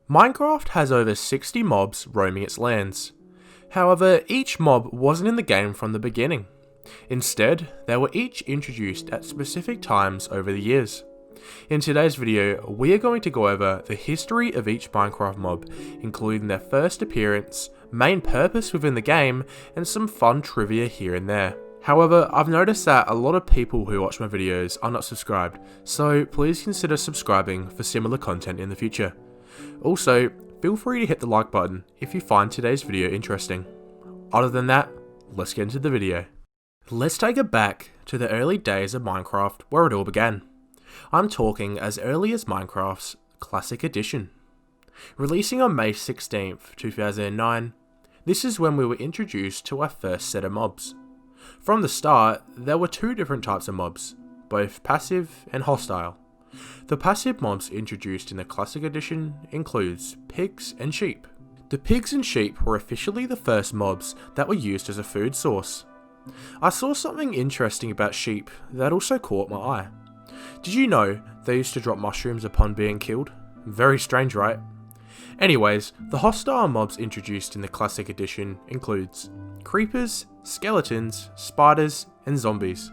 Minecraft has over 60 mobs roaming its lands. However, each mob wasn't in the game from the beginning. Instead, they were each introduced at specific times over the years. In today's video, we are going to go over the history of each Minecraft mob, including their first appearance, main purpose within the game, and some fun trivia here and there. However, I've noticed that a lot of people who watch my videos are not subscribed, so please consider subscribing for similar content in the future. Also, feel free to hit the like button if you find today's video interesting. Other than that, let's get into the video. Let's take it back to the early days of Minecraft where it all began. I'm talking as early as Minecraft's Classic Edition. Releasing on May 16th, 2009, this is when we were introduced to our first set of mobs. From the start, there were two different types of mobs, both passive and hostile. The passive mobs introduced in the Classic Edition includes pigs and sheep. The pigs and sheep were officially the first mobs that were used as a food source. I saw something interesting about sheep that also caught my eye. Did you know they used to drop mushrooms upon being killed? Very strange, right? Anyways, the hostile mobs introduced in the Classic Edition includes creepers, skeletons, spiders, and zombies.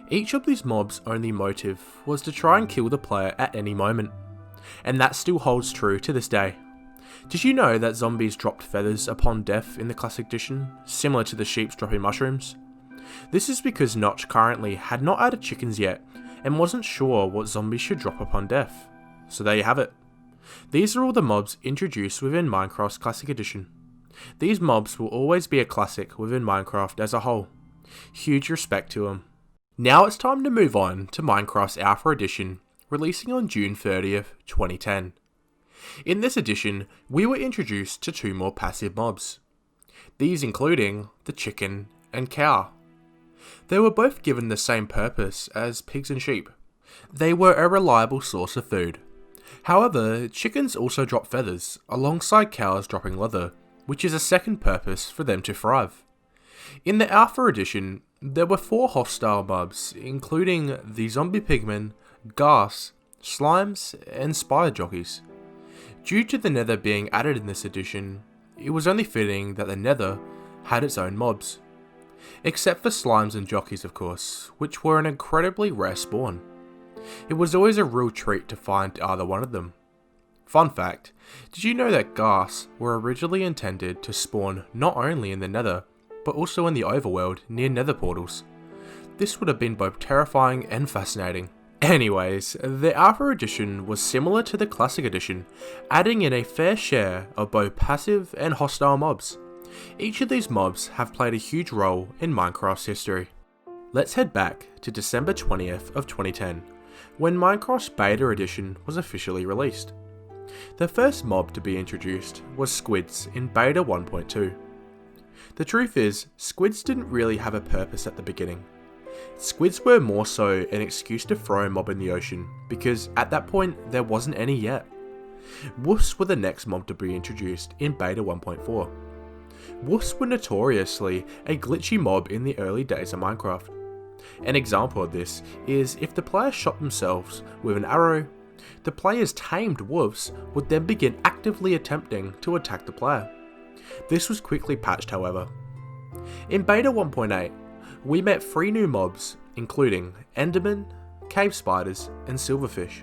Each of these mobs' only motive was to try and kill the player at any moment, and that still holds true to this day. Did you know that zombies dropped feathers upon death in the Classic Edition, similar to the sheeps dropping mushrooms? This is because Notch currently had not added chickens yet, and wasn't sure what zombies should drop upon death. So there you have it. These are all the mobs introduced within Minecraft's Classic Edition. These mobs will always be a classic within Minecraft as a whole. Huge respect to them. Now it's time to move on to Minecraft's Alpha Edition, releasing on June 30th, 2010. In this edition, we were introduced to two more passive mobs. These including the chicken and cow. They were both given the same purpose as pigs and sheep. They were a reliable source of food. However, chickens also drop feathers, alongside cows dropping leather, which is a second purpose for them to thrive. In the Alpha Edition, there were four hostile mobs, including the zombie pigmen, ghast, slimes, and spider jockeys. Due to the nether being added in this edition, it was only fitting that the nether had its own mobs. Except for slimes and jockeys, of course, which were an incredibly rare spawn. It was always a real treat to find either one of them. Fun fact, did you know that ghasts were originally intended to spawn not only in the nether, but also in the overworld near nether portals? This would have been both terrifying and fascinating. Anyways, the Alpha Edition was similar to the Classic Edition, adding in a fair share of both passive and hostile mobs. Each of these mobs have played a huge role in Minecraft's history. Let's head back to December 20th of 2010, when Minecraft's Beta Edition was officially released. The first mob to be introduced was squids in Beta 1.2. The truth is, squids didn't really have a purpose at the beginning. Squids were more so an excuse to throw a mob in the ocean, because at that point there wasn't any yet. Woofs were the next mob to be introduced in Beta 1.4. Woofs were notoriously a glitchy mob in the early days of Minecraft. An example of this is if the player shot themselves with an arrow, the player's tamed woofs would then begin actively attempting to attack the player. This was quickly patched, however. In Beta 1.8, we met three new mobs, including Endermen, cave spiders, and silverfish.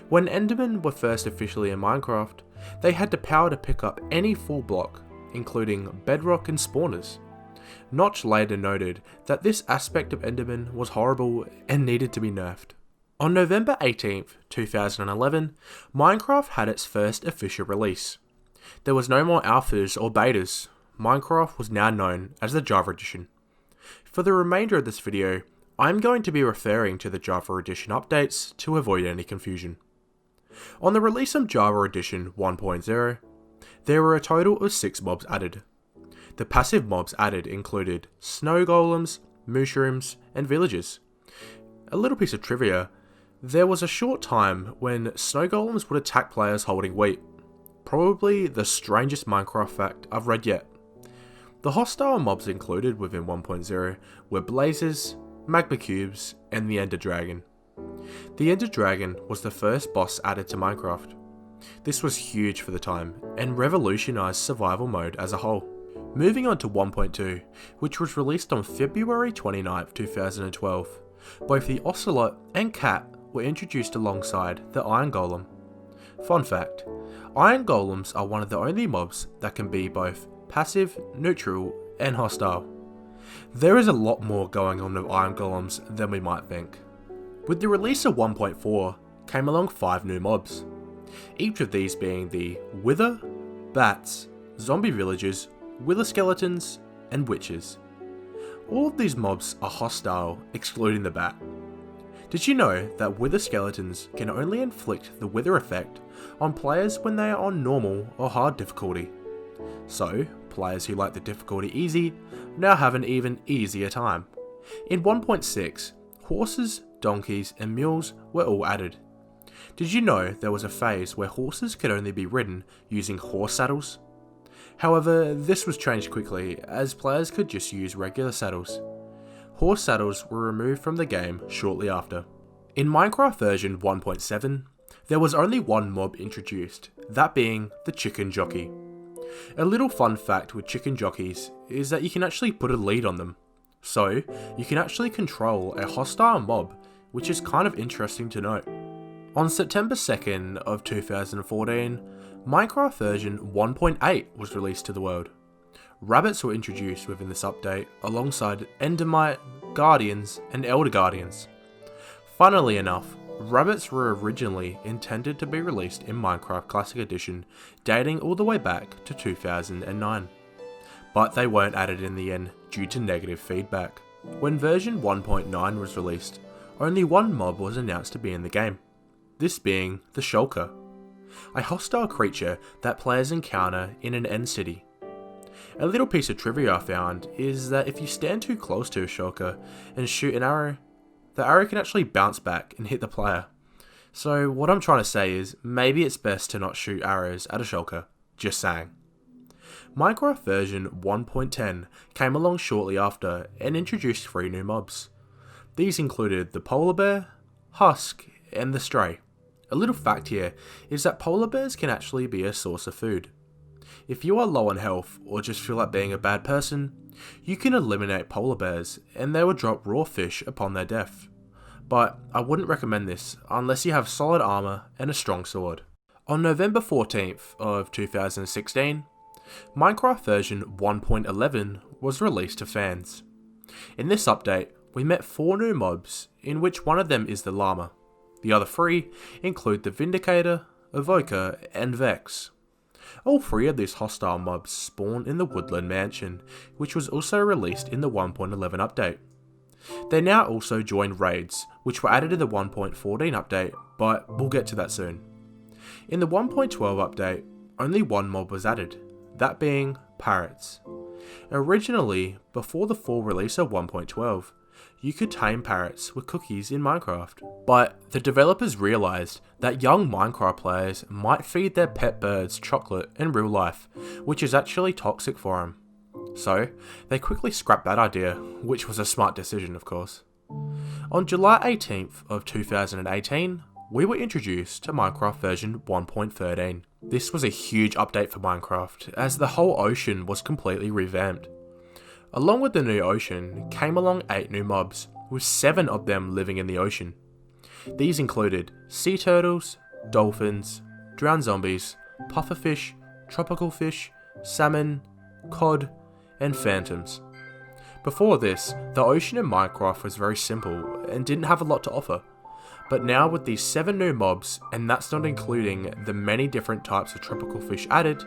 When Endermen were first officially in Minecraft, they had the power to pick up any full block, including bedrock and spawners. Notch later noted that this aspect of Enderman was horrible and needed to be nerfed. On November 18th, 2011, Minecraft had its first official release. There was no more alphas or betas. Minecraft was now known as the Java Edition. For the remainder of this video, I'm going to be referring to the Java Edition updates to avoid any confusion. On the release of Java Edition 1.0, there were a total of 6 mobs added. The passive mobs added included snow golems, mushrooms, and villagers. A little piece of trivia, there was a short time when snow golems would attack players holding wheat. Probably the strangest Minecraft fact I've read yet. The hostile mobs included within 1.0 were blazes, magma cubes, and the Ender Dragon. The Ender Dragon was the first boss added to Minecraft. This was huge for the time, and revolutionised survival mode as a whole. Moving on to 1.2, which was released on February 29th, 2012, both the Ocelot and Cat were introduced alongside the Iron Golem. Fun fact, Iron Golems are one of the only mobs that can be both passive, neutral, and hostile. There is a lot more going on with Iron Golems than we might think. With the release of 1.4 came along 5 new mobs, each of these being the Wither, Bats, Zombie Villagers, Wither Skeletons, and Witches. All of these mobs are hostile, excluding the Bat. Did you know that Wither Skeletons can only inflict the Wither effect on players when they are on normal or hard difficulty? So, players who like the difficulty easy now have an even easier time. In 1.6, horses, donkeys, and mules were all added. Did you know there was a phase where horses could only be ridden using horse saddles? However, this was changed quickly as players could just use regular saddles. Horse saddles were removed from the game shortly after. In Minecraft version 1.7, there was only one mob introduced, that being the chicken jockey. A little fun fact with chicken jockeys is that you can actually put a lead on them. So, you can actually control a hostile mob, which is kind of interesting to note. On September 2nd of 2014, Minecraft version 1.8 was released to the world. Rabbits were introduced within this update alongside Endermite, Guardians, and Elder Guardians. Funnily enough, rabbits were originally intended to be released in Minecraft Classic Edition, dating all the way back to 2009. But they weren't added in the end due to negative feedback. When version 1.9 was released, only one mob was announced to be in the game, this being the Shulker, a hostile creature that players encounter in an end city. A little piece of trivia I found is that if you stand too close to a shulker and shoot an arrow, the arrow can actually bounce back and hit the player. So what I'm trying to say is, maybe it's best to not shoot arrows at a shulker, just saying. Minecraft version 1.10 came along shortly after and introduced 3 new mobs. These included the Polar Bear, Husk, and the Stray. A little fact here is that polar bears can actually be a source of food. If you are low on health or just feel like being a bad person, you can eliminate polar bears and they will drop raw fish upon their death. But I wouldn't recommend this unless you have solid armor and a strong sword. On November 14th of 2016, Minecraft version 1.11 was released to fans. In this update, we met 4 new mobs, in which one of them is the llama. The other 3 include the Vindicator, Evoker, and Vex. All 3 of these hostile mobs spawn in the Woodland Mansion, which was also released in the 1.11 update. They now also join raids, which were added in the 1.14 update, but we'll get to that soon. In the 1.12 update, only one mob was added, that being parrots. Originally, before the full release of 1.12, you could tame parrots with cookies in Minecraft. But the developers realised that young Minecraft players might feed their pet birds chocolate in real life, which is actually toxic for them. So, they quickly scrapped that idea, which was a smart decision of course. On July 18th of 2018, we were introduced to Minecraft version 1.13. This was a huge update for Minecraft, as the whole ocean was completely revamped. Along with the new ocean came along 8 new mobs, with 7 of them living in the ocean. These included sea turtles, dolphins, drowned zombies, pufferfish, tropical fish, salmon, cod, and phantoms. Before this, the ocean in Minecraft was very simple and didn't have a lot to offer. But now with these 7 new mobs, and that's not including the many different types of tropical fish added,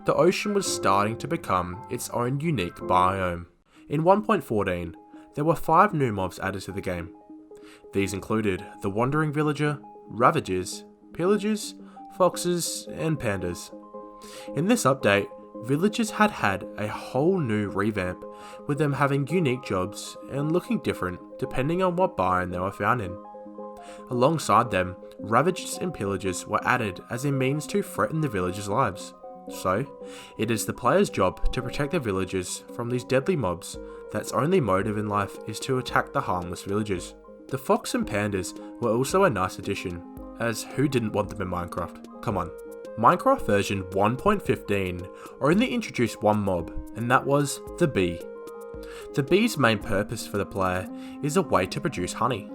the ocean was starting to become its own unique biome. In 1.14, there were 5 new mobs added to the game. These included the Wandering Villager, Ravagers, Pillagers, Foxes, and Pandas. In this update, villagers had a whole new revamp, with them having unique jobs and looking different depending on what biome they were found in. Alongside them, Ravagers and Pillagers were added as a means to threaten the villagers' lives. So, it is the player's job to protect the villagers from these deadly mobs that's only motive in life is to attack the harmless villagers. The Fox and Pandas were also a nice addition, as who didn't want them in Minecraft? Come on. Minecraft version 1.15 only introduced one mob, and that was the bee. The bee's main purpose for the player is a way to produce honey.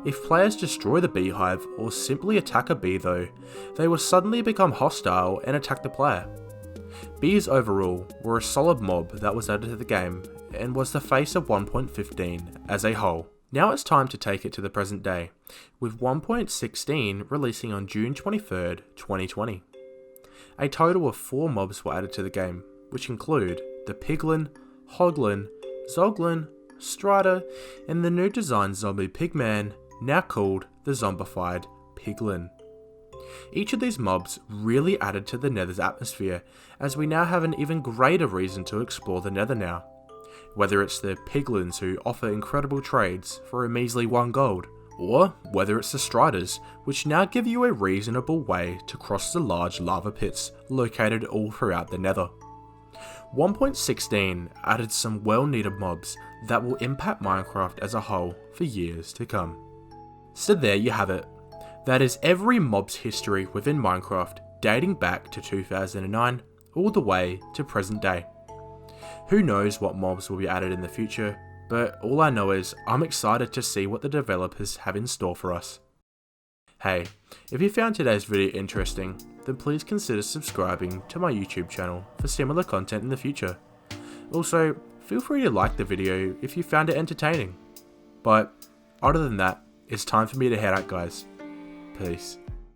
If players destroy the beehive or simply attack a bee though, they will suddenly become hostile and attack the player. Bees overall were a solid mob that was added to the game and was the face of 1.15 as a whole. Now it's time to take it to the present day, with 1.16 releasing on June 23rd, 2020. A total of 4 mobs were added to the game, which include the Piglin, Hoglin, Zoglin, Strider, and the new design zombie Pigman, now called the zombified Piglin. Each of these mobs really added to the Nether's atmosphere, as we now have an even greater reason to explore the Nether now. Whether it's the Piglins who offer incredible trades for a measly 1 gold, or whether it's the Striders, which now give you a reasonable way to cross the large lava pits located all throughout the Nether. 1.16 added some well needed mobs that will impact Minecraft as a whole for years to come. So there you have it. That is every mob's history within Minecraft dating back to 2009 all the way to present day. Who knows what mobs will be added in the future, but all I know is I'm excited to see what the developers have in store for us. Hey, if you found today's video interesting, then please consider subscribing to my YouTube channel for similar content in the future. Also, feel free to like the video if you found it entertaining. But other than that, it's time for me to head out guys. Peace.